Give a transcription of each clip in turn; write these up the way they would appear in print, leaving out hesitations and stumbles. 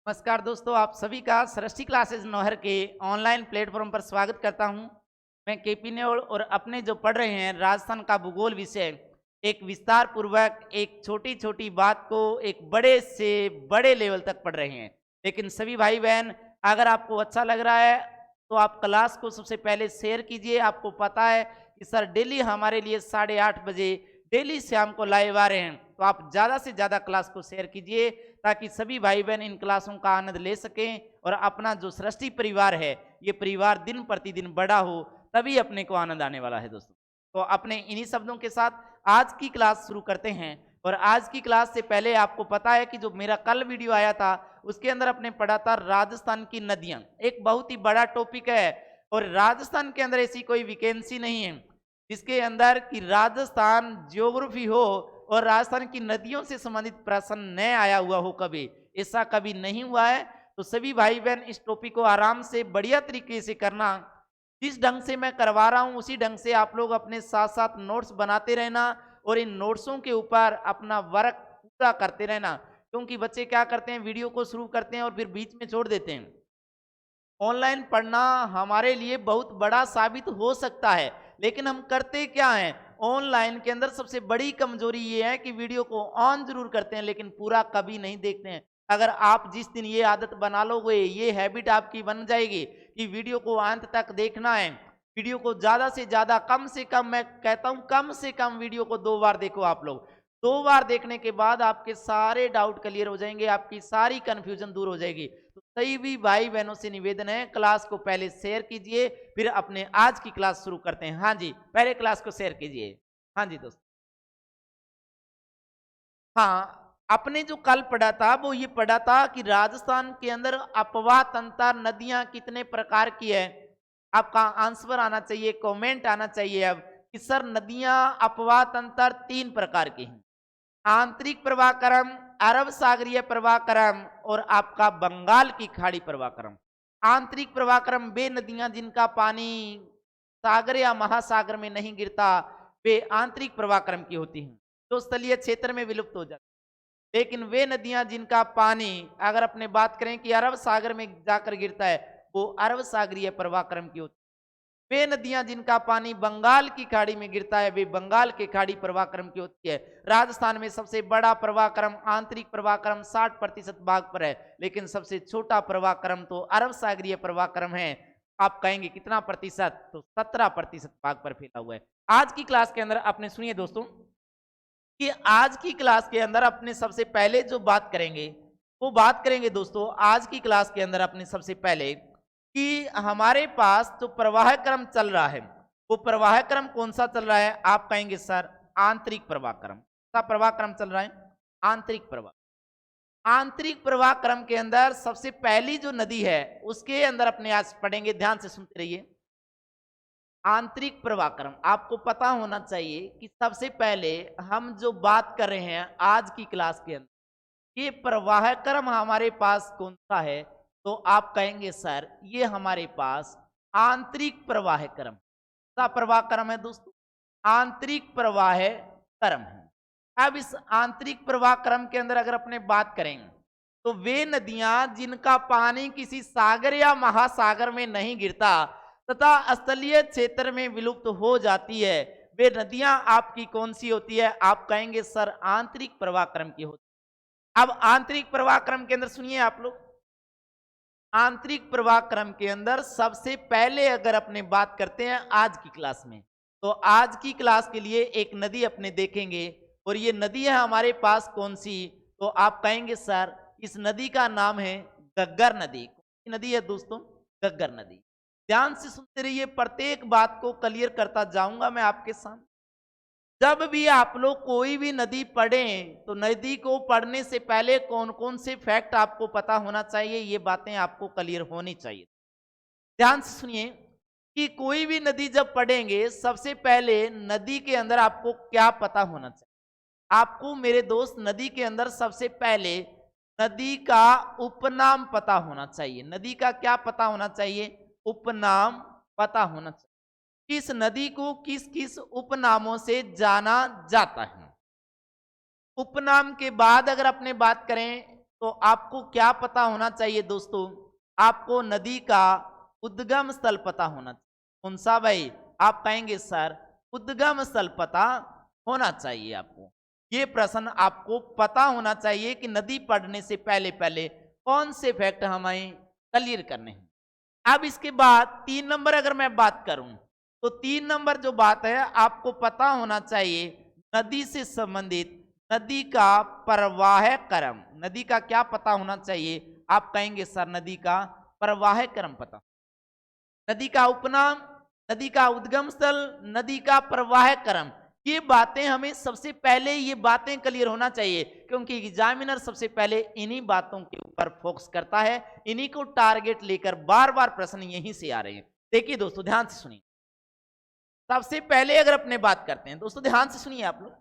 नमस्कार दोस्तों, आप सभी का सृष्टि क्लासेस नौहर के ऑनलाइन प्लेटफॉर्म पर स्वागत करता हूं। मैं केपी नेओल और अपने जो पढ़ रहे हैं राजस्थान का भूगोल विषय, एक विस्तार पूर्वक एक छोटी छोटी बात को एक बड़े से बड़े लेवल तक पढ़ रहे हैं। लेकिन सभी भाई बहन, अगर आपको अच्छा लग रहा है तो आप क्लास को सबसे पहले शेयर कीजिए। आपको पता है कि सर डेली हमारे लिए 8:30 बजे डेली शाम को लाइव आ रहे हैं, तो आप ज़्यादा से ज़्यादा क्लास को शेयर कीजिए ताकि सभी भाई बहन इन क्लासों का आनंद ले सकें और अपना जो सृष्टि परिवार है ये परिवार दिन प्रतिदिन बड़ा हो, तभी अपने को आनंद आने वाला है दोस्तों। तो अपने इन्हीं शब्दों के साथ आज की क्लास शुरू करते हैं। और आज की क्लास से पहले आपको पता है कि जो मेरा कल वीडियो आया था उसके अंदर अपने पढ़ा था राजस्थान की नदियां। एक बहुत ही बड़ा टॉपिक है और राजस्थान के अंदर ऐसी कोई वैकेंसी नहीं है जिसके अंदर कि राजस्थान ज्योग्राफी हो और राजस्थान की नदियों से संबंधित प्रश्न न आया हुआ हो। कभी ऐसा कभी नहीं हुआ है। तो सभी भाई बहन इस टॉपिक को आराम से बढ़िया तरीके से करना। जिस ढंग से मैं करवा रहा हूं उसी ढंग से आप लोग अपने साथ साथ नोट्स बनाते रहना और इन नोट्सों के ऊपर अपना वर्क पूरा करते रहना। क्योंकि बच्चे क्या करते हैं, वीडियो को शुरू करते हैं और फिर बीच में छोड़ देते हैं। ऑनलाइन पढ़ना हमारे लिए बहुत बड़ा साबित हो सकता है, लेकिन हम करते क्या हैं? ऑनलाइन के अंदर सबसे बड़ी कमजोरी ये है कि वीडियो को ऑन जरूर करते हैं लेकिन पूरा कभी नहीं देखते हैं। अगर आप जिस दिन ये आदत बना लोगे, ये हैबिट आपकी बन जाएगी कि वीडियो को अंत तक देखना है, वीडियो को ज्यादा से ज्यादा, कम से कम, मैं कहता हूं कम से कम वीडियो को 2 बार देखो। आप लोग 2 बार देखने के बाद आपके सारे डाउट क्लियर हो जाएंगे, आपकी सारी कंफ्यूजन दूर हो जाएगी। तो सही भी भाई बहनों से निवेदन है, क्लास को पहले शेयर कीजिए, फिर अपने आज की क्लास शुरू करते हैं। हाँ जी, पहले क्लास को शेयर कीजिए। हाँ जी दोस्त। हाँ, आपने जो कल पढ़ा था वो ये पढ़ा था कि राजस्थान के अंदर अपवाह तंत्र नदियां कितने प्रकार की है। आपका आंसर आना चाहिए, कमेंट आना चाहिए अब कि सर नदियां अपवाह तंत्र 3 प्रकार की हैं। आंतरिक प्रवाह क्रम, अरब सागरीय प्रवाह क्रम और आपका बंगाल की खाड़ी प्रवाह क्रम। आंतरिक प्रवाह क्रम वे नदियां जिनका पानी सागर या महासागर में नहीं गिरता, वे आंतरिक प्रवाह क्रम की होती हैं, जो स्थलीय क्षेत्र में विलुप्त हो जाती। लेकिन वे नदियां जिनका पानी, अगर अपने बात करें कि अरब सागर में जाकर गिरता है, वो अरब सागरीय प्रवाह क्रम की होती है। वे नदियां जिनका पानी बंगाल की खाड़ी में गिरता है, वे बंगाल के खाड़ी प्रवाह क्रम की होती है। राजस्थान में सबसे बड़ा प्रवाह क्रम आंतरिक प्रवाह क्रम 60% भाग पर है, लेकिन सबसे छोटा प्रवाह क्रम तो अरब सागरीय प्रवाह क्रम है। आप कहेंगे कितना प्रतिशत? तो 17% भाग पर फैला हुआ है। आज की क्लास के अंदर आपने सुनिए दोस्तों कि आज की क्लास के अंदर अपने सबसे पहले जो बात करेंगे वो बात करेंगे दोस्तों, आज की क्लास के अंदर अपने सबसे पहले कि हमारे पास जो प्रवाह क्रम चल रहा है वो प्रवाह क्रम कौन सा चल रहा है? आप कहेंगे सर आंतरिक प्रवाह क्रम। सा प्रवाह क्रम चल रहा है आंतरिक प्रवाह। आंतरिक प्रवाह क्रम के अंदर सबसे पहली जो नदी है उसके अंदर अपने आज पढ़ेंगे, ध्यान से सुनते रहिए। आंतरिक प्रवाह क्रम आपको पता होना चाहिए कि सबसे पहले हम जो बात कर रहे हैं आज की क्लास के अंदर, ये प्रवाह क्रम हमारे पास कौन सा है? तो आप कहेंगे सर ये हमारे पास आंतरिक प्रवाह क्रम। सा प्रवाह क्रम है दोस्तों, आंतरिक प्रवाह क्रम है। अब इस आंतरिक प्रवाह क्रम के अंदर अगर अपने बात करें तो वे नदियां जिनका पानी किसी सागर या महासागर में नहीं गिरता तथा स्थलीय क्षेत्र में विलुप्त हो जाती है, वे नदियां आपकी कौन सी होती है? आप कहेंगे सर आंतरिक प्रवाह क्रम की होती है। अब आंतरिक प्रवाह क्रम के अंदर सुनिए आप लोग, आंतरिक प्रवाह क्रम के अंदर सबसे पहले अगर अपने बात करते हैं आज की क्लास में, तो आज की क्लास के लिए एक नदी अपने देखेंगे और ये नदी है हमारे पास कौन सी? तो आप कहेंगे सर इस नदी का नाम है गग्गर नदी। कौन सी नदी है दोस्तों? गग्गर नदी। ध्यान से सुनते रहिए, प्रत्येक बात को क्लियर करता जाऊंगा मैं आपके सामने। जब भी आप लोग कोई भी नदी पढ़ें तो नदी को पढ़ने से पहले कौन कौन से फैक्ट आपको पता होना चाहिए, ये बातें आपको क्लियर होनी चाहिए। ध्यान से सुनिए कि कोई भी नदी जब पढ़ेंगे सबसे पहले नदी के अंदर आपको क्या पता होना चाहिए? आपको मेरे दोस्त नदी के अंदर सबसे पहले नदी का उपनाम पता होना चाहिए। नदी का क्या पता होना चाहिए? उपनाम पता होना चाहिए। किस नदी को किस किस उपनामों से जाना जाता है। उपनाम के बाद अगर अपने बात करें तो आपको क्या पता होना चाहिए दोस्तों? आपको नदी का उद्गम स्थल पता होना चाहिए। कौन सा भाई? आप कहेंगे सर उद्गम स्थल पता होना चाहिए आपको। ये प्रश्न आपको पता होना चाहिए कि नदी पढ़ने से पहले पहले कौन से फैक्ट हमें क्लियर करने हैं। अब इसके बाद 3 नंबर अगर मैं बात करूं, तो 3 नंबर जो बात है आपको पता होना चाहिए नदी से संबंधित नदी का प्रवाह क्रम। नदी का क्या पता होना चाहिए? आप कहेंगे सर नदी का प्रवाह क्रम पता, नदी का उपनाम, नदी का उद्गम स्थल, नदी का प्रवाह क्रम। ये बातें हमें सबसे पहले ये बातें क्लियर होना चाहिए, क्योंकि एग्जामिनर सबसे पहले इन्हीं बातों के ऊपर फोकस करता है, इन्हीं को टारगेट लेकर बार बार प्रश्न यहीं से आ रहे हैं। देखिए दोस्तों ध्यान से सुनिए। सबसे पहले अगर अपने बात करते हैं दोस्तों, ध्यान से सुनिए आप लोग।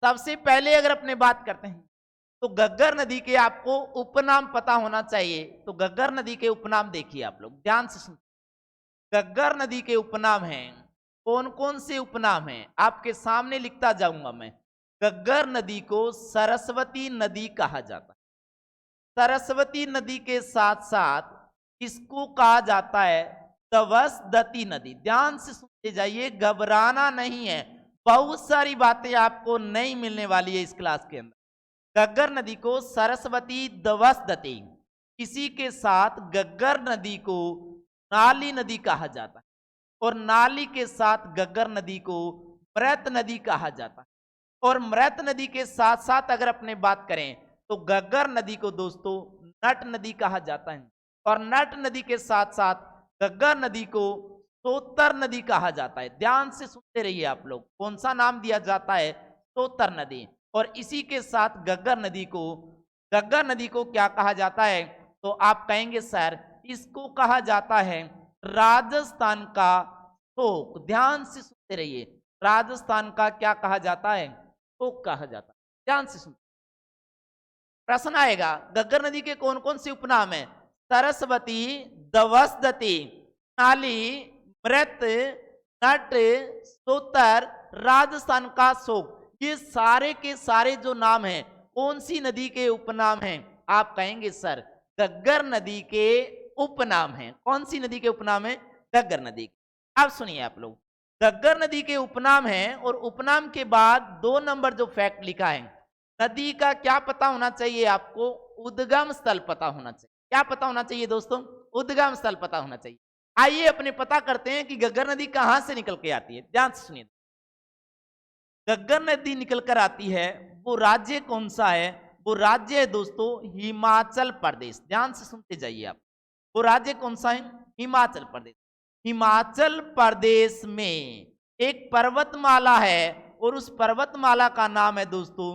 सबसे पहले अगर अपने बात करते हैं तो घग्गर नदी के आपको उपनाम पता होना चाहिए। तो घग्गर नदी के उपनाम देखिए आप लोग ध्यान से सुनिए। घग्गर नदी के उपनाम हैं, कौन कौन से उपनाम हैं आपके सामने लिखता जाऊंगा मैं। घग्गर नदी को सरस्वती नदी कहा जाता है। सरस्वती नदी के साथ साथ इसको कहा जाता है तवसदती नदी। ध्यान से सुनते जाइए, घबराना नहीं है, बहुत सारी बातें आपको नहीं मिलने वाली है इस क्लास के अंदर। घग्गर नदी को सरस्वती दवसदती, इसी के साथ घग्गर नदी को नाली नदी कहा जाता है, और नाली के साथ घग्गर नदी को मृत नदी कहा जाता है। और मृत नदी के साथ साथ अगर अपने बात करें तो घग्गर नदी को दोस्तों नट नदी कहा जाता है, और नट नदी के साथ साथ घग्गर नदी को सोतर नदी कहा जाता है। ध्यान से सुनते रहिए आप लोग, कौन सा नाम दिया जाता है? सोतर नदी। और इसी के साथ घग्गर नदी को क्या कहा जाता है? तो आप कहेंगे सर इसको कहा जाता है राजस्थान का शोक। ध्यान से सुनते रहिए, राजस्थान का क्या कहा जाता है? शोक कहा जाता है। ध्यान से सुन, प्रश्न आएगा घग्गर नदी के कौन कौन से उपनाम है? सरस्वती, दवसदती, नाली, मृत, नट, सोतर, राजस्थान का शोक। ये सारे के सारे जो नाम हैं कौन सी नदी के उपनाम हैं? आप कहेंगे सर घग्गर नदी के उपनाम हैं। कौन सी नदी के उपनाम है? घग्गर नदी के। अब सुनिए आप लोग, घग्गर नदी के उपनाम हैं, और उपनाम के बाद 2 नंबर जो फैक्ट लिखा है, नदी का क्या पता होना चाहिए आपको? उद्गम स्थल पता होना चाहिए। क्या पता होना चाहिए दोस्तों? उद्गम स्थल पता होना चाहिए। आइए अपने पता करते हैं कि घग्गर नदी कहां से निकल के आती है। ध्यान से सुनिए, घग्गर नदी निकल कर आती है, वो राज्य कौन सा है? वो राज्य है दोस्तों हिमाचल प्रदेश। ध्यान से सुनते जाइए आप, वो राज्य कौन सा है? हिमाचल प्रदेश। हिमाचल प्रदेश में एक पर्वतमाला है, और उस पर्वतमाला का नाम है दोस्तों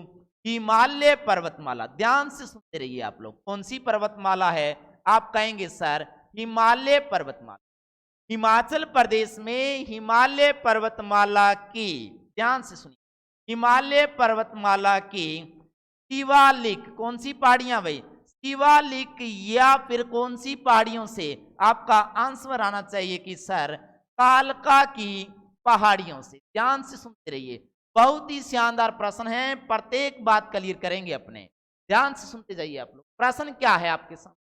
हिमालय पर्वतमाला। ध्यान से सुनते रहिए आप लोग, कौन सी पर्वतमाला है? आप कहेंगे सर हिमालय पर्वतमाला। हिमाचल प्रदेश में हिमालय पर्वतमाला की, ध्यान से सुनिए, हिमालय पर्वतमाला की शिवालिक, कौन सी पहाड़ियां भाई? शिवालिक, या फिर कौन सी पहाड़ियों से? आपका आंसर आना चाहिए कि सर कालका की पहाड़ियों से। ध्यान से सुनते रहिए, बहुत ही शानदार प्रश्न है, प्रत्येक बात क्लियर करेंगे अपने। ध्यान से सुनते जाइए आप लोग। प्रश्न क्या है आपके सामने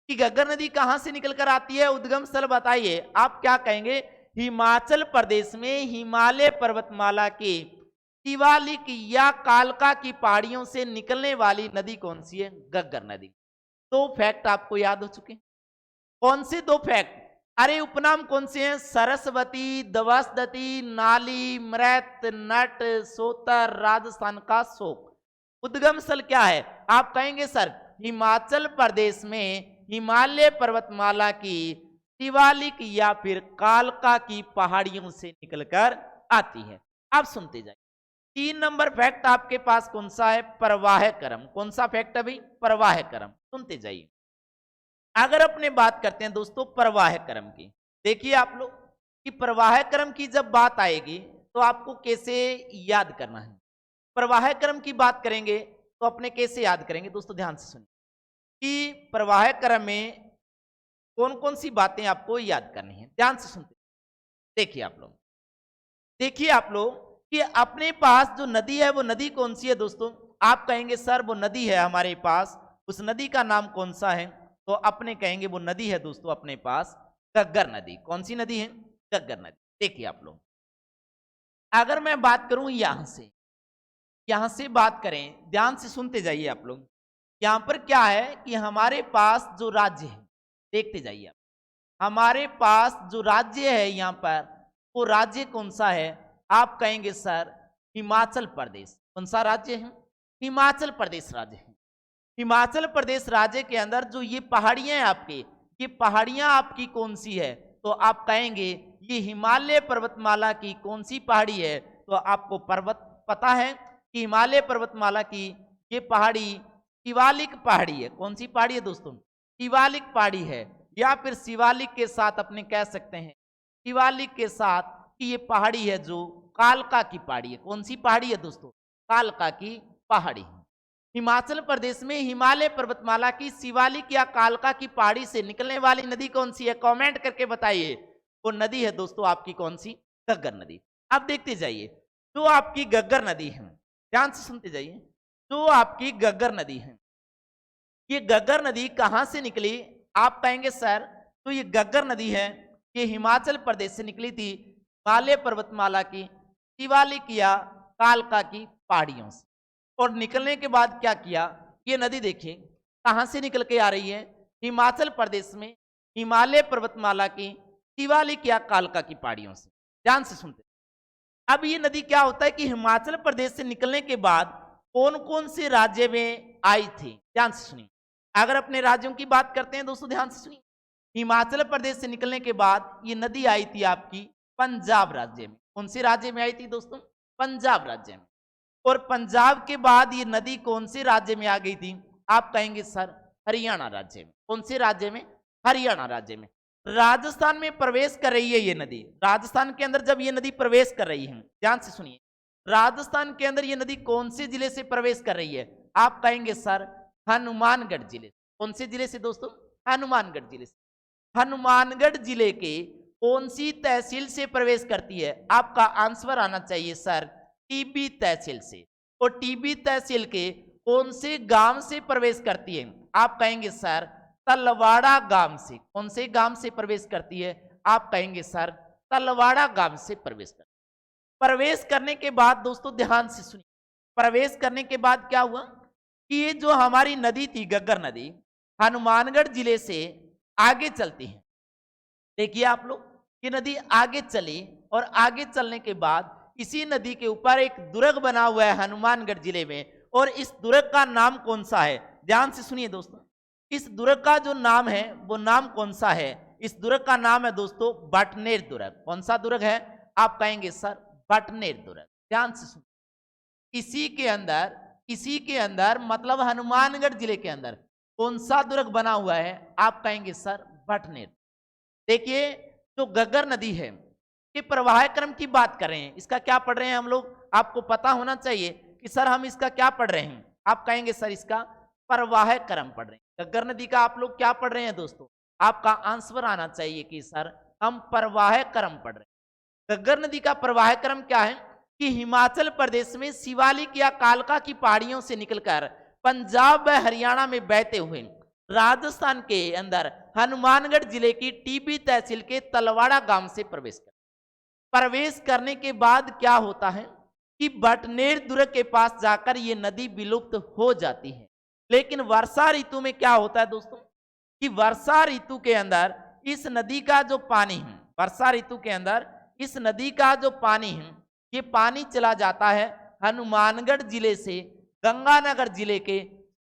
कि घग्गर नदी कहां से निकलकर आती है? उद्गम स्थल बताइए। आप क्या कहेंगे? हिमाचल प्रदेश में हिमालय पर्वतमाला की शिवालिक या कालका की पहाड़ियों से निकलने वाली नदी कौन सी है? घग्गर नदी। 2 फैक्ट आपको याद हो चुके। कौन से 2 फैक्ट? अरे उपनाम कौन से हैं? सरस्वती, दवसदती, नाली, मृत, नट, सोतर, राजस्थान का शोक। उद्गम स्थल क्या है? आप कहेंगे सर हिमाचल प्रदेश में हिमालय पर्वतमाला की शिवालिक या फिर कालका की पहाड़ियों से निकलकर आती है। आप सुनते जाइए। 3 नंबर फैक्ट आपके पास कौन सा है? प्रवाह क्रम। कौन सा फैक्ट अभी? प्रवाह क्रम। सुनते जाइए। अगर अपने बात करते हैं दोस्तों प्रवाह क्रम की, देखिए आप लोग कि प्रवाह क्रम की जब बात आएगी तो आपको कैसे याद करना है। प्रवाह क्रम की बात करेंगे तो अपने कैसे याद करेंगे दोस्तों? ध्यान से सुनिए कि प्रवाह क्रम में कौन कौन सी बातें आपको याद करनी है। ध्यान से सुनते देखिए आप लोग, देखिए आप लोग कि अपने पास जो नदी है वो नदी कौन सी है दोस्तों? आप कहेंगे सर वो नदी है हमारे पास उस नदी का नाम कौन सा है? तो अपने कहेंगे वो नदी है दोस्तों अपने पास घग्गर नदी। कौन सी नदी है? घग्गर नदी। देखिए आप लोग, अगर मैं बात करूं यहां से बात करें, ध्यान से सुनते जाइए आप लोग। यहां पर क्या है कि हमारे पास जो राज्य है, देखते जाइए आप, हमारे पास जो राज्य है यहां पर, वो राज्य कौन सा है? आप कहेंगे सर हिमाचल प्रदेश। कौन सा राज्य है? हिमाचल प्रदेश राज्य है। हिमाचल प्रदेश राज्य के अंदर जो ये पहाड़ियां हैं आपकी, ये पहाड़ियां आपकी कौन सी है? तो आप कहेंगे ये हिमालय पर्वतमाला की कौन सी पहाड़ी है? तो आपको पर्वत पता है कि हिमालय पर्वतमाला की ये पहाड़ी शिवालिक पहाड़ी है। कौन सी पहाड़ी है दोस्तों? शिवालिक पहाड़ी है, या फिर शिवालिक के साथ अपने कह सकते हैं शिवालिक के साथ कि ये पहाड़ी है जो कालका की पहाड़ी है। कौन सी पहाड़ी है दोस्तों? कालका की पहाड़ी है। हिमाचल प्रदेश में हिमालय पर्वतमाला की शिवालिक या कालका की पहाड़ी से निकलने वाली नदी कौन सी है? कमेंट करके बताइए। वो नदी है दोस्तों आपकी कौन सी? घग्गर नदी। अब देखते जाइए, जो आपकी घग्गर नदी है, ध्यान से सुनते जाइए, जो आपकी घग्गर नदी है, ये घग्गर नदी कहां से निकली? आप कहेंगे सर तो ये घग्गर नदी है, ये हिमाचल प्रदेश से निकली थी, हिमालय पर्वतमाला की शिवालिक या कालका की पहाड़ियों से। और निकलने के बाद क्या किया? ये नदी देखिए कहां से निकल के आ रही है? हिमाचल प्रदेश में हिमालय पर्वतमाला की शिवालिक या कालका की पहाड़ियों से। ध्यान से सुनते। अब ये नदी क्या होता है कि हिमाचल प्रदेश से निकलने के बाद कौन कौन से राज्य में आई थी? ध्यान से सुनिए। अगर अपने राज्यों की बात करते हैं दोस्तों, ध्यान से सुनिए, हिमाचल प्रदेश से निकलने के बाद ये नदी आई थी आपकी पंजाब राज्य में। कौन से राज्य में आई थी दोस्तों? पंजाब राज्य में। और पंजाब के बाद ये नदी कौन से राज्य में आ गई थी? आप कहेंगे सर हरियाणा राज्य में। कौन से राज्य में? हरियाणा राज्य में। राजस्थान में प्रवेश कर रही है ये नदी। राजस्थान के अंदर जब ये नदी प्रवेश कर रही है, ध्यान से सुनिए, राजस्थान के अंदर ये नदी कौन से जिले से प्रवेश कर रही है? आप कहेंगे सर हनुमानगढ़ जिले। कौन से जिले से दोस्तों? हनुमानगढ़ जिले से। हनुमानगढ़ जिले के कौन सी तहसील से प्रवेश करती है? आपका आंसर आना चाहिए सर टीबी तहसील से। और टीबी तहसील के कौन से गांव से प्रवेश करती है? आप कहेंगे सर तलवाड़ा गांव से। कौन से गांव से प्रवेश करती है? आप कहेंगे सर तलवाड़ा गांव से प्रवेश करती है। प्रवेश करने के बाद दोस्तों ध्यान से सुनिए, प्रवेश करने के बाद क्या हुआ कि ये जो हमारी नदी थी घग्गर नदी, हनुमानगढ़ जिले से आगे चलती है। देखिए आप लोग, ये नदी आगे चली और आगे चलने के बाद इसी नदी के ऊपर एक दुर्ग बना हुआ है हनुमानगढ़ जिले में। और इस दुर्ग का नाम कौन सा है? ध्यान से सुनिए दोस्तों, इस दुर्ग का जो नाम है वो नाम कौन सा है? इस दुर्ग का नाम है दोस्तों बटनेर दुर्ग। कौन सा दुर्ग है? आप कहेंगे सर बटनेर दुर्ग। ध्यान से सुनिए, इसी के अंदर मतलब हनुमानगढ़ जिले के अंदर कौन सा दुर्ग बना हुआ है? आप कहेंगे सर बटनेर। देखिए जो घग्गर नदी है कि प्रवाह क्रम की बात कर रहे हैं, इसका क्या पढ़ रहे हैं हम लोग? आपको पता होना चाहिए कि सर हम इसका क्या पढ़ रहे हैं। आप कहेंगे सर इसका प्रवाह क्रम पढ़ रहे हैं। घग्गर नदी का आप लोग क्या पढ़ रहे हैं दोस्तों? आपका आंसर आना चाहिए कि सर हम प्रवाह क्रम पढ़ रहे हैं। घग्गर नदी का प्रवाह क्रम क्या है कि हिमाचल प्रदेश में शिवालिक या कालका की पहाड़ियों से निकलकर पंजाब व हरियाणा में बहते हुए राजस्थान के अंदर हनुमानगढ़ जिले की टीबी तहसील के तलवाड़ा गांव से प्रवेश करने के बाद क्या होता है कि बटनेर दुर्ग के पास जाकर ये नदी विलुप्त हो जाती है। लेकिन वर्षा ऋतु में क्या होता है दोस्तों कि वर्षा ऋतु के अंदर इस नदी का जो पानी है, वर्षा ऋतु के अंदर इस नदी का जो पानी है, ये पानी चला जाता है हनुमानगढ़ जिले से गंगानगर जिले के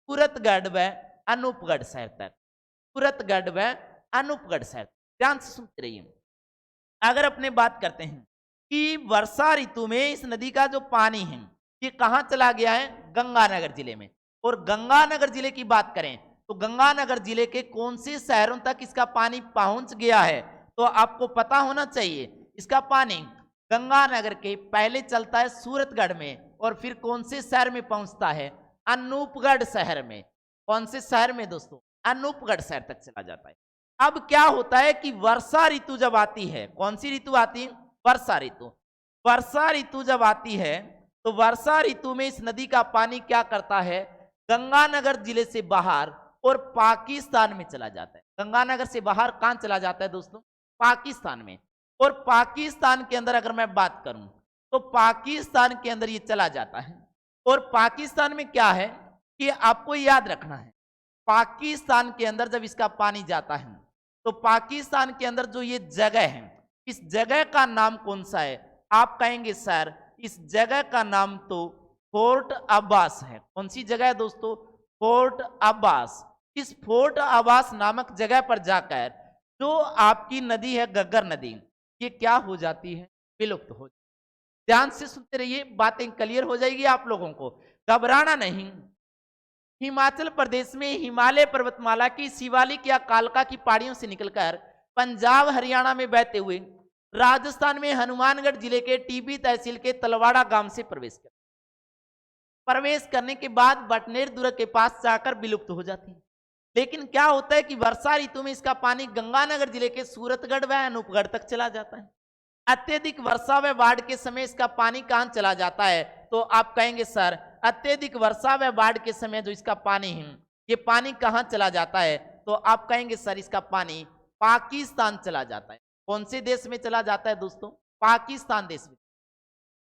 सूरतगढ़ व अनूपगढ़ शहर तक। सूरतगढ़ व अनूपगढ़ शहर। ध्यान से सुनते रहिए। अगर अपने बात करते हैं कि वर्षा ऋतु में इस नदी का जो पानी है ये कहां चला गया है? गंगानगर जिले में। और गंगानगर जिले की बात करें तो गंगानगर जिले के कौन से शहरों तक इसका पानी पहुंच गया है? तो आपको पता होना चाहिए, इसका पानी गंगानगर के पहले चलता है सूरतगढ़ में और फिर कौन से शहर में पहुंचता है? अनूपगढ़ शहर में। कौन से शहर में दोस्तों? अनूपगढ़ शहर तक चला जाता है। अब क्या होता है कि वर्षा ऋतु जब आती है, कौन सी ऋतु आती है? वर्षा ऋतु। वर्षा ऋतु जब आती है तो वर्षा ऋतु में इस नदी का पानी क्या करता है गंगानगर जिले से बाहर और पाकिस्तान में चला जाता है। गंगानगर से बाहर कहां चला जाता है दोस्तों? पाकिस्तान में। और पाकिस्तान के अंदर अगर मैं बात करूं तो पाकिस्तान के अंदर ये चला जाता है। और पाकिस्तान में क्या है कि आपको याद रखना है, पाकिस्तान के अंदर जब इसका पानी जाता है तो पाकिस्तान के अंदर जो ये जगह है, इस जगह का नाम कौन सा है? आप कहेंगे सर इस जगह का नाम तो फोर्ट अब्बास है। कौन सी जगह है दोस्तों? फोर्ट अब्बास। इस फोर्ट अब्बास नामक जगह पर जाकर जो आपकी नदी है गग्गर नदी, ये क्या हो जाती है? विलुप्त हो। ध्यान से सुनते रहिए, बातें क्लियर हो जाएगी आप लोगों को, घबराना नहीं। हिमाचल प्रदेश में हिमालय पर्वतमाला की शिवालिक या कालका की पहाड़ियों से निकलकर पंजाब हरियाणा में बहते हुए राजस्थान में हनुमानगढ़ जिले के टीबी तहसील के तलवाड़ा गांव से प्रवेश करने के बाद बटनेर दुर्ग के पास जाकर विलुप्त हो जाती है। लेकिन क्या होता है कि वर्षा ऋतु में इसका पानी गंगानगर जिले के सूरतगढ़ व अनूपगढ़ तक चला जाता है। अत्यधिक वर्षा व बाढ़ के समय इसका पानी कहां चला जाता है? तो आप कहेंगे सर अत्यधिक वर्षा व बाढ़ के समय जो इसका पानी है ये पानी कहां चला जाता है? तो आप कहेंगे सर इसका पानी पाकिस्तान चला जाता है। कौन से देश में चला जाता है दोस्तों? पाकिस्तान देश में।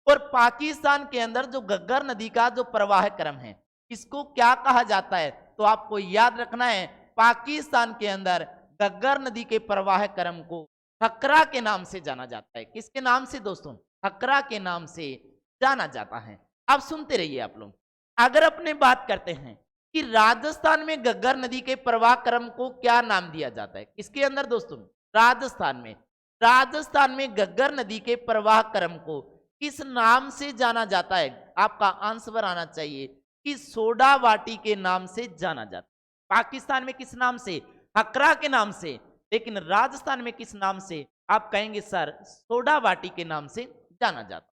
और पाकिस्तान के अंदर जो गग्गर नदी का जो प्रवाह क्रम है इसको क्या कहा जाता है? तो आपको याद रखना है पाकिस्तान के अंदर गग्गर नदी के प्रवाह क्रम को हकरा के नाम से जाना जाता है। किसके नाम से दोस्तों? हकरा के नाम से जाना जाता है। अब सुनते रहिए आप लोग। अगर अपने बात करते हैं कि राजस्थान में गग्गर नदी के प्रवाह क्रम को क्या नाम दिया जाता है? किसके अंदर दोस्तों? राजस्थान में। राजस्थान में गग्गर नदी के प्रवाह क्रम को किस नाम से जाना जाता है? आपका आंसर आना चाहिए कि सोडावाटी के नाम से जाना जाता है। पाकिस्तान में किस नाम से? हकरा के नाम से। लेकिन राजस्थान में किस नाम से? आप कहेंगे सर सोडावाटी के नाम से जाना जाता है।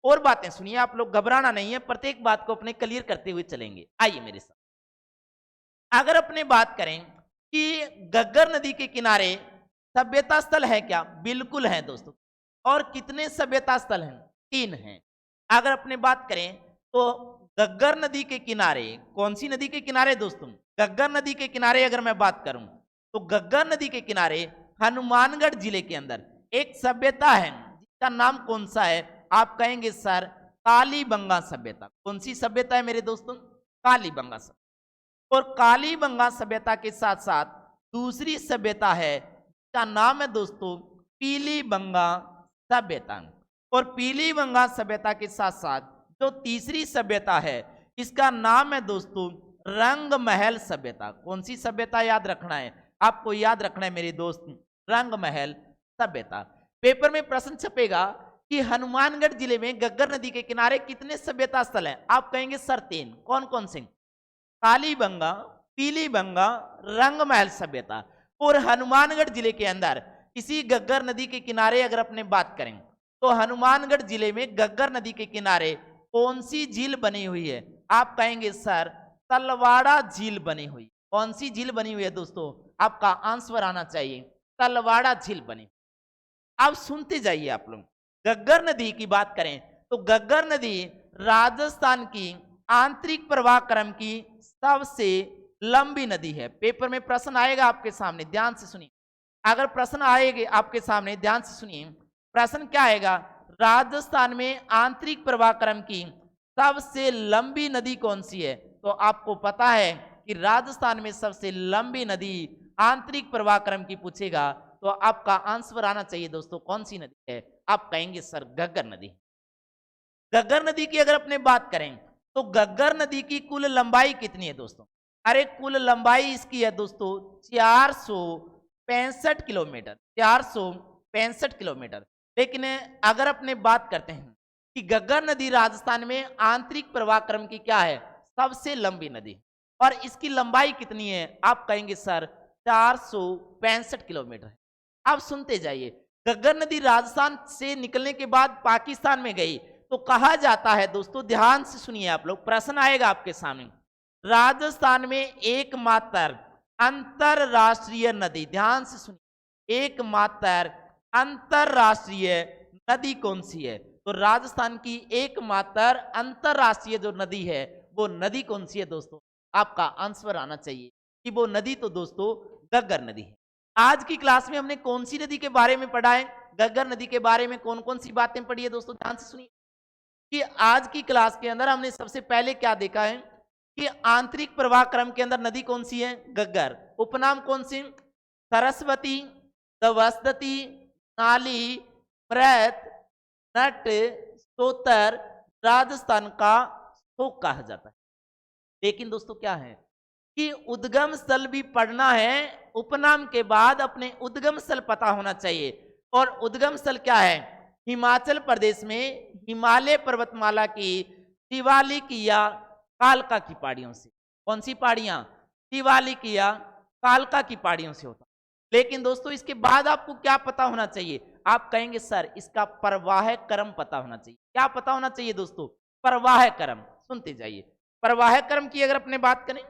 और बातें सुनिए आप लोग, घबराना नहीं है, प्रत्येक बात को अपने क्लियर करते हुए चलेंगे। आइए मेरे साथ। अगर अपने बात करें कि गग्गर नदी के किनारे सभ्यता स्थल है क्या? बिल्कुल है दोस्तों। और कितने सभ्यता स्थल हैं? 3 हैं। अगर अपने बात करें तो गग्गर नदी के किनारे, कौन सी नदी के किनारे दोस्तों? गग्गर नदी के किनारे अगर मैं बात करूं तो गग्गर नदी के किनारे हनुमानगढ़ जिले के अंदर एक सभ्यता है जिसका नाम कौन सा है? आप कहेंगे सर कालीबंगा सभ्यता। कौन सी सभ्यता है मेरे दोस्तों? कालीबंगा सभ्यता। और कालीबंगा सभ्यता के साथ साथ दूसरी सभ्यता है जिसका नाम है दोस्तों पीलीबंगा सभ्यता। और पीलीबंगा सभ्यता के साथ साथ जो तीसरी सभ्यता है इसका नाम है दोस्तों रंगमहल सभ्यता। कौन सी सभ्यता याद रखना है? आपको याद रखना है मेरे दोस्त, रंगमहल सभ्यता। पेपर में प्रश्न छपेगा कि हनुमानगढ़ जिले में गग्गर नदी के किनारे कितने सभ्यता स्थल हैं? आप कहेंगे सर 3। कौन कौन से? कालीबंगा, पीलीबंगा, रंगमहल सभ्यता। और हनुमानगढ़ जिले के अंदर इसी गग्गर नदी के किनारे अगर अपने बात करें तो हनुमानगढ़ जिले में गग्गर नदी के किनारे कौन सी झील बनी हुई है? आप कहेंगे सर तलवाड़ा झील बनी हुई। कौन सी झील बनी हुई है दोस्तों? आपका आंसर आना चाहिए तलवाड़ा झील बनी। अब सुनते जाइए आप लोग। गग्गर नदी की बात करें तो गग्गर नदी राजस्थान की आंतरिक प्रवाह क्रम की सबसे लंबी नदी है। पेपर में प्रश्न आएगा आपके सामने, ध्यान से सुनिए। अगर प्रश्न आएगा आपके सामने, ध्यान से सुनिए। प्रश्न क्या आएगा? राजस्थान में आंतरिक प्रवाह क्रम की सबसे लंबी नदी कौन सी है? तो आपको पता है कि राजस्थान में सबसे लंबी नदी आंतरिक प्रवाह क्रम की पूछेगा तो आपका आंसर आना चाहिए दोस्तों कौन सी नदी है? आप कहेंगे सर गग्गर नदी। गग्गर नदी की अगर अपने बात करें तो गग्गर नदी की कुल लंबाई कितनी है दोस्तों? अरे कुल लंबाई इसकी है दोस्तों 465 किलोमीटर। 465 किलोमीटर। लेकिन अगर अपने बात करते हैं कि गग्गर नदी राजस्थान में आंतरिक प्रवाह क्रम की क्या है? सबसे लंबी नदी। और इसकी लंबाई कितनी है? आप कहेंगे सर 465 किलोमीटर है। अब सुनते जाइए। गग्गर नदी राजस्थान से निकलने के बाद पाकिस्तान में गई तो कहा जाता है दोस्तों, ध्यान से सुनिए आप लोग, प्रश्न आएगा आपके सामने। राजस्थान में एकमात्र अंतरराष्ट्रीय नदी, ध्यान से सुनिए, एकमात्र अंतरराष्ट्रीय नदी कौन सी है? तो राजस्थान की एकमात्र अंतरराष्ट्रीय जो नदी है वो नदी कौन सी है दोस्तों? आपका आंसर आना चाहिए कि वो नदी तो दोस्तों घग्गर नदी है। आज की क्लास में हमने कौन सी नदी के बारे में पढ़ा है, घग्गर नदी के बारे में कौन कौन सी बातें पढ़ी है दोस्तों, ध्यान से सुनिए कि आज की क्लास के अंदर हमने सबसे पहले क्या देखा है कि आंतरिक प्रवाह क्रम के अंदर नदी कौन सी है, घग्गर। उपनाम कौन सी, सरस्वती, दवसती, नाली, मृत, नट, सोतर, राजस्थान का शोक कहा जाता है। लेकिन दोस्तों क्या है कि उद्गम स्थल भी पढ़ना है, उपनाम के बाद अपने उद्गम स्थल पता होना चाहिए। और उद्गम स्थल क्या है, हिमाचल प्रदेश में हिमालय पर्वतमाला की शिवालिक या कालका की पहाड़ियों से। कौन सी पहाड़ियां, शिवालिक या कालका की पहाड़ियों से होता। लेकिन दोस्तों इसके बाद आपको क्या पता होना चाहिए, आप कहेंगे सर इसका प्रवाह क्रम पता होना चाहिए। क्या पता होना चाहिए दोस्तों, प्रवाह क्रम। सुनते जाइए, प्रवाह क्रम की अगर अपने बात करें,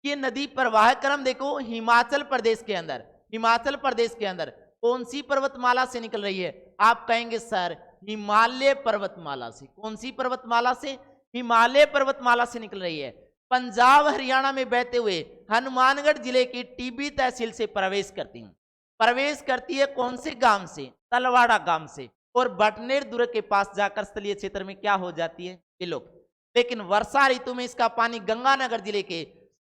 ये नदी प्रवाह क्रम देखो हिमाचल प्रदेश के अंदर, हिमाचल प्रदेश के अंदर कौन सी पर्वतमाला से निकल रही है, आप कहेंगे सर हिमालय पर्वतमाला से। कौन सी पर्वतमाला से, हिमालय पर्वतमाला से निकल रही है। पंजाब हरियाणा में बहते हुए हनुमानगढ़ जिले की टीबी तहसील से प्रवेश करती है। प्रवेश करती है कौन से गांव से, तलवाड़ा गांव से, और बटनेर दुर्ग के पास जाकर स्थलीय क्षेत्र में क्या हो जाती है, विलुप्त। लेकिन वर्षा ऋतु में इसका पानी गंगानगर जिले के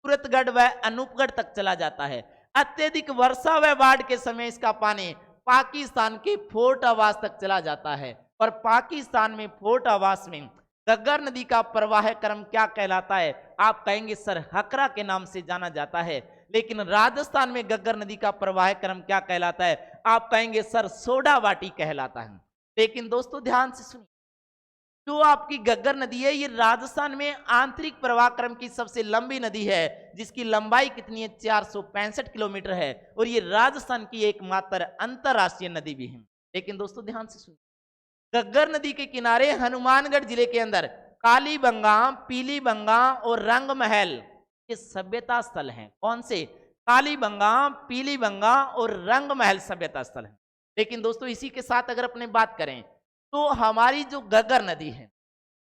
सूरतगढ़ व अनूपगढ़ तक चला जाता है। अत्यधिक वर्षा व बाढ़ के समय इसका पानी पाकिस्तान के फोर्ट आवास तक चला जाता है। और पाकिस्तान में फोर्ट आवास में घग्गर नदी का प्रवाह क्रम क्या कहलाता है, आप कहेंगे सर हकरा के नाम से जाना जाता है। लेकिन राजस्थान में घग्गर नदी का प्रवाह क्रम क्या कहलाता है, आप कहेंगे सर सोडावाटी कहलाता है। लेकिन दोस्तों ध्यान से सुनिए, जो आपकी घग्गर नदी है ये राजस्थान में आंतरिक प्रवाह क्रम की सबसे लंबी नदी है, जिसकी लंबाई कितनी है, 465 किलोमीटर है। और ये राजस्थान की एकमात्र अंतरराष्ट्रीय नदी भी है। लेकिन दोस्तों ध्यान से सुनिए, घग्गर नदी के किनारे हनुमानगढ़ जिले के अंदर कालीबंगा, पीलीबंगा और रंगमहल ये सभ्यता स्थल हैं। कौन से, कालीबंगा, पीलीबंगा और रंगमहल सभ्यता स्थल हैं। लेकिन दोस्तों इसी के साथ अगर अपने बात करें तो हमारी जो घग्गर नदी है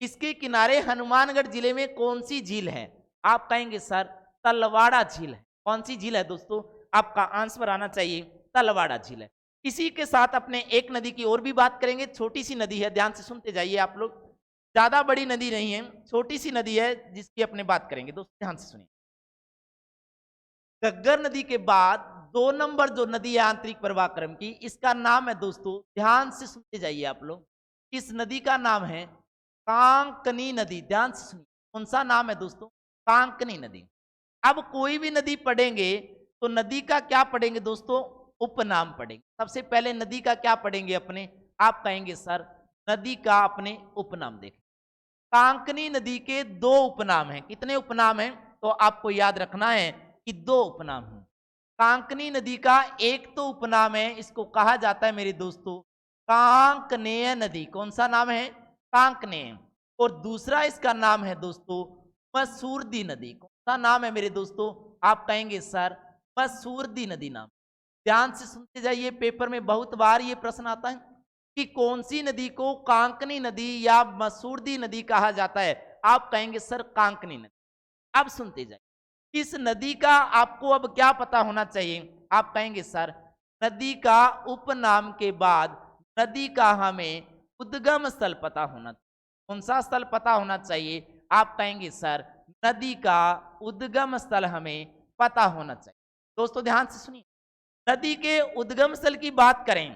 इसके किनारे हनुमानगढ़ जिले में कौन सी झील है, आप कहेंगे सर तलवाड़ा झील है। कौन सी झील है दोस्तों, आपका आंसर आना चाहिए तलवाड़ा झील है। इसी के साथ अपने एक नदी की और भी बात करेंगे, छोटी सी नदी है, ध्यान से सुनते जाइए आप लोग, ज्यादा बड़ी नदी नहीं है, छोटी सी नदी है जिसकी अपने बात करेंगे दोस्तों, ध्यान से सुनिए। घग्गर नदी के बाद 2 नंबर जो नदी है आंतरिक प्रवाह क्रम की, इसका नाम है दोस्तों, ध्यान से सुनते जाइए आप लोग, इस नदी का नाम है कांकनी नदी। ध्यान से सुनिए, कौन सा नाम है दोस्तों, कांकनी नदी। अब कोई भी नदी पढ़ेंगे तो नदी का क्या पढ़ेंगे दोस्तों, उपनाम पढ़ेंगे। सबसे पहले नदी का क्या पढ़ेंगे अपने, आप कहेंगे सर नदी का अपने उपनाम देखें। कांकनी नदी के 2 उपनाम हैं। कितने उपनाम हैं, तो आपको याद रखना है कि 2 उपनाम हैं। कांकनी नदी का एक तो उपनाम है, इसको कहा जाता है मेरे दोस्तों कांकनेय नदी। कौन सा नाम है, कांकनेय। और दूसरा इसका नाम है दोस्तों मसूरदी नदी। कौन सा नाम है मेरे दोस्तों, आप कहेंगे सर मसूरदी नदी नाम। ध्यान से सुनते जाइए, पेपर में बहुत बार ये प्रश्न आता है कि कौन सी नदी को कांकनी नदी या मसूरदी नदी कहा जाता है, आप कहेंगे सर कांकनी नदी। अब सुनते जाइए, इस नदी का आपको अब क्या पता होना चाहिए, आप कहेंगे सर नदी का उपनाम के बाद नदी का हमें उद्गम स्थल पता होना चाहिए। कौन सा स्थल पता होना चाहिए, आप कहेंगे सर नदी का उद्गम स्थल हमें पता होना चाहिए। दोस्तों ध्यान से सुनिए, नदी के उद्गम स्थल की बात करें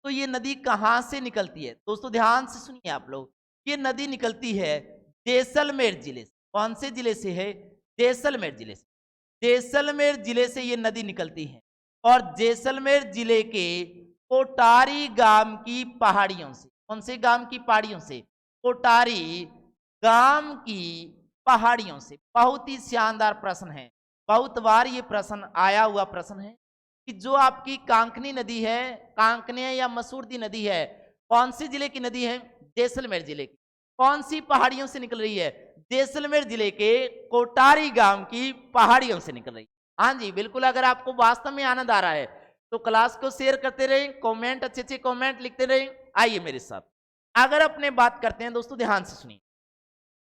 तो ये नदी कहां से निकलती है, दोस्तों ध्यान से सुनिए आप लोग, ये नदी निकलती है जैसलमेर जिले से। कौन से जिले से है, जैसलमेर जिले से। जैसलमेर जिले से ये नदी निकलती है और जैसलमेर जिले के कोटारी गांव की पहाड़ियों से। कौन से गांव की पहाड़ियों से, कोटारी गांव की पहाड़ियों से। बहुत ही शानदार प्रश्न है, बहुत बार ये प्रश्न आया हुआ प्रश्न है कि जो आपकी कांकनी नदी है, कांकनी या मसूरदी नदी है, कौन से जिले की नदी है, जैसलमेर जिले की। कौन सी पहाड़ियों से निकल रही है, जैसलमेर जिले के कोटारी गांव की पहाड़ियों से निकल रही है। हाँ जी बिल्कुल, अगर आपको वास्तव में आनंद आ रहा है तो क्लास को शेयर करते रहें, कमेंट अच्छे अच्छे कमेंट लिखते रहें। आइए मेरे साथ, अगर अपने बात करते हैं दोस्तों, ध्यान से सुनिए,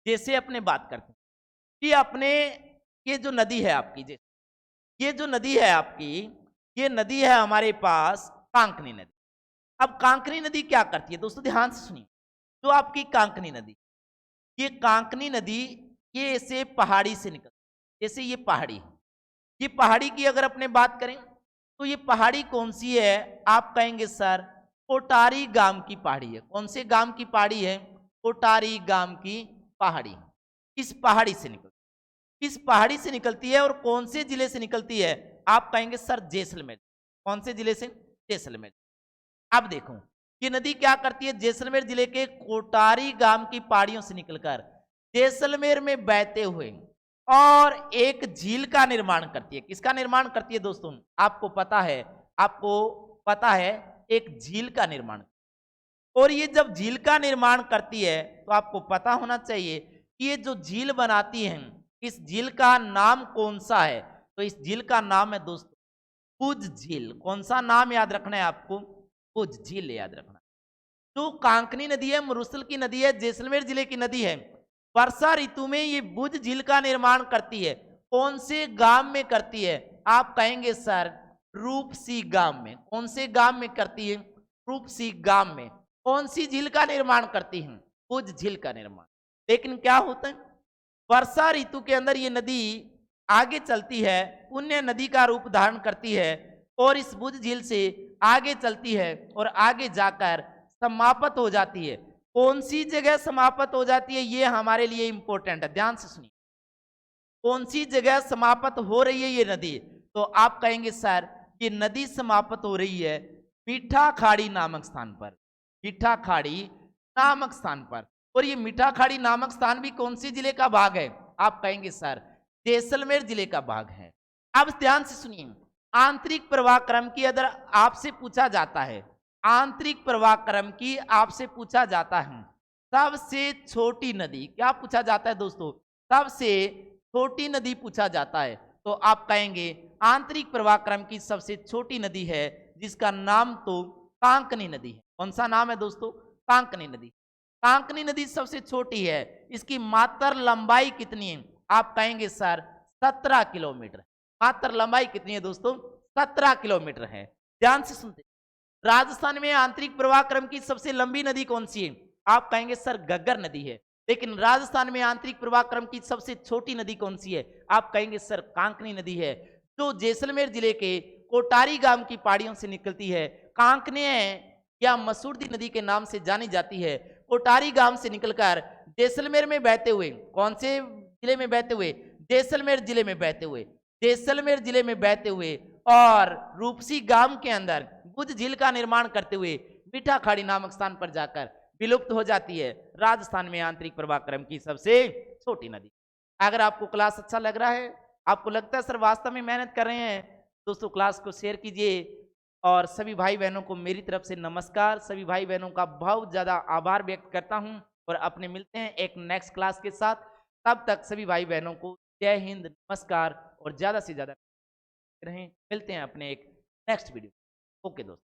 जैसे अपने बात करते हैं कि अपने ये जो नदी है आपकी, ये जो नदी है आपकी, ये नदी है हमारे पास कांकनी नदी। अब कांकनी नदी क्या करती है दोस्तों, ध्यान से सुनिए। जो आपकी कांकनी नदी, ये कांकनी नदी, ये ऐसे पहाड़ी से निकलती है। जैसे ये पहाड़ी है, ये पहाड़ी की अगर अपने बात करें तो ये पहाड़ी कौन सी है, आप कहेंगे सर कोटारी गांव की पहाड़ी है। कौन से गांव की पहाड़ी है, कोटारी गांव की पहाड़ी। इस पहाड़ी से निकलती, इस पहाड़ी से निकलती है और कौन से जिले से निकलती है, आप कहेंगे सर जैसलमेर। कौन से जिले से, जैसलमेर। अब देखो ये नदी क्या करती है, जैसलमेर जिले के कोटारी गांव की पहाड़ियों से निकलकर जैसलमेर में बहते हुए और एक झील का निर्माण करती है। किसका निर्माण करती है दोस्तों, आपको पता है, आपको पता है, एक झील का निर्माण। और ये जब झील का निर्माण करती है तो आपको पता होना चाहिए कि ये जो झील बनाती है, इस झील का नाम कौन सा है। तो इस झील का नाम है दोस्तों पुज झील। कौन सा नाम याद रखना है आपको, पुज झील याद रखना। जो कांकनी नदी है, मुरुसल की नदी है, जैसलमेर जिले की नदी है। वर्षा ऋतु में ये बुझ झील का निर्माण करती है। कौन से गांव में करती है, आप कहेंगे सर रूपसी गांव में। कौन से गांव में करती है, रूपसी गांव में। कौन सी झील का निर्माण करती है, बुझ झील का निर्माण। लेकिन क्या होता है, वर्षा ऋतु के अंदर ये नदी आगे चलती है, पुण्य नदी का रूप धारण करती है और इस बुझ झील से आगे चलती है और आगे जाकर समाप्त हो जाती है। कौन सी जगह समाप्त हो जाती है, ये हमारे लिए इंपॉर्टेंट है, ध्यान से सुनिए। कौन सी जगह समाप्त हो रही है ये नदी, तो आप कहेंगे सर ये नदी समाप्त हो रही है मीठा खाड़ी नामक स्थान पर। मीठा खाड़ी नामक स्थान पर। और ये मीठा खाड़ी नामक स्थान भी कौन सी जिले का भाग है, आप कहेंगे सर जैसलमेर जिले का भाग है। अब ध्यान से सुनिए, आंतरिक प्रवाह क्रम की अगर आपसे पूछा जाता है, आंतरिक प्रवाह क्रम की आपसे पूछा जाता है, सबसे छोटी नदी क्या पूछा जाता है दोस्तों, सबसे छोटी नदी पूछा जाता है, तो आप कहेंगे आंतरिक प्रवाह क्रम की सबसे छोटी नदी है जिसका नाम तो कांकनी नदी है। कौन सा नाम है दोस्तों, कांकनी नदी। कांकनी नदी सबसे छोटी है। इसकी मात्र लंबाई कितनी है, आप कहेंगे सर 17 किलोमीटर। मात्र लंबाई कितनी है दोस्तों, 17 किलोमीटर है। ध्यान से सुनते, राजस्थान में आंतरिक प्रवाह क्रम की सबसे लंबी नदी कौन सी है, आप कहेंगे सर घग्गर नदी है। लेकिन राजस्थान में आंतरिक प्रवाह क्रम की सबसे छोटी नदी कौन सी है, आप कहेंगे सर कांकनी नदी है, जो जैसलमेर जिले के कोटारी गांव की पहाड़ियों से निकलती है। कांकने या मसूरदी नदी के नाम से जानी जाती है। कोटारी गांव से निकलकर जैसलमेर में बहते हुए, कौन से जिले में बहते हुए, जैसलमेर जिले में बहते हुए, जैसलमेर जिले में बहते हुए और रूपसी गांव के अंदर बुझ झील का निर्माण करते हुए मीठा खाड़ी नामक स्थान पर जाकर विलुप्त हो जाती है। राजस्थान में आंतरिक प्रवाह क्रम की सबसे छोटी नदी। अगर आपको क्लास अच्छा लग रहा है, आपको लगता है सर वास्तव में मेहनत कर रहे हैं, दोस्तों क्लास को शेयर कीजिए। और सभी भाई बहनों को मेरी तरफ से नमस्कार। सभी भाई बहनों का बहुत ज़्यादा आभार व्यक्त करता हूं और अपने मिलते हैं एक नेक्स्ट क्लास के साथ। तब तक सभी भाई बहनों को जय हिंद, नमस्कार और ज़्यादा से ज़्यादा रहें। मिलते हैं अपने एक नेक्स्ट वीडियो। ओके दोस्तों।